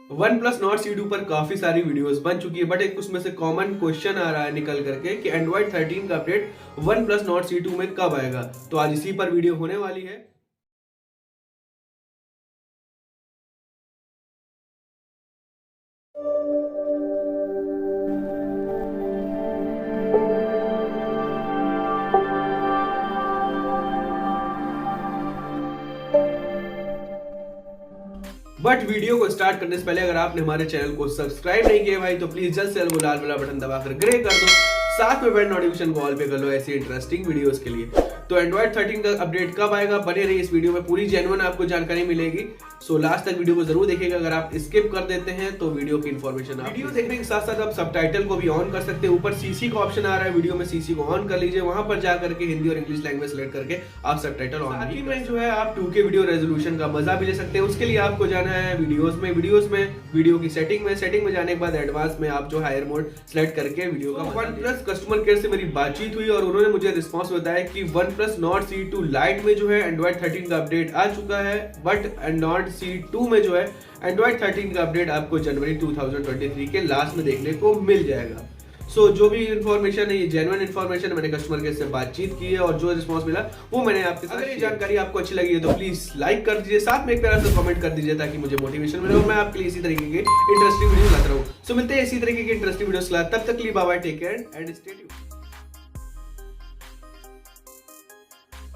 One plus not C2 पर काफी सारी वीडियोस बन चुकी है, बट एक उसमें से कॉमन क्वेश्चन आ रहा है निकल करके कि एंड्रॉइड 13 का update one plus not C2 में कब आएगा। तो आज इसी पर वीडियो होने वाली है। बट वीडियो को स्टार्ट करने से पहले अगर आपने हमारे चैनल को सब्सक्राइब नहीं किया भाई तो प्लीज जल्द से जल्द वो लाल वाला बटन दबाकर ग्रे कर दो, साथ में बेल नोटिफिकेशन को ऑल पे कर लो ऐसी इंटरेस्टिंग वीडियोस के लिए। तो एंड्रॉइड 13 का अपडेट कब आएगा, बने रही इस वीडियो में, पूरी जेन्युइन आपको जानकारी मिलेगी। सो लास्ट तक वीडियो को जरूर देखिएगा। अगर आप स्किप कर देते हैं तो वीडियो की इंफॉर्मेशन, वीडियो देखने के साथ साथ आप सबटाइटल को भी ऑन कर सकते हैं। ऊपर सीसी का ऑप्शन आ रहा है, वीडियो में सीसी को ऑन कर लीजिए, वहां पर जाकर के हिंदी और इंग्लिश लैंग्वेज सेलेक्ट करके आप सबटाइटल ऑन ही में जो है आप 2K वीडियो रेजोल्यूशन का मजा भी ले सकते हैं। उसके लिए आपको जाना है वीडियोस में वीडियो की सेटिंग में जाने के बाद एडवांस में आप जो हायर मोड सेलेक्ट करके वीडियो का वन प्लस कस्टमर केयर से मेरी बातचीत हुई और उन्होंने मुझे रिस्पॉन्स बताया कि one plus not C2 light में जो है एंड्रॉइड 13 का अपडेट आ चुका है, बट नॉट C2 में जो है एंड्रॉइड 13 का अपडेट आपको जनवरी 2023 के लास्ट में देखने को मिल जाएगा। सो जो भी इन्फॉर्मेशन है ये जेन्युइन इन्फॉर्मेशन है, मैंने कस्टमर केयर से बातचीत की है और जो रिस्पॉन्स मिला वो मैंने आपके साथ। अगर ये जानकारी आपको अच्छी लगी है तो प्लीज लाइक कर दीजिए, साथ में एक प्यारा सा कमेंट कर दीजिए ताकि मुझे मोटिवेशन मिले और मैं आपके लिए इसी तरीके के इंटरेस्टिंग वीडियो लाता रहूं। सो मिलते हैं इसी तरीके के इंटरेस्टिंग वीडियोस के साथ, तब तक के लिए bye bye, take care and stay tuned.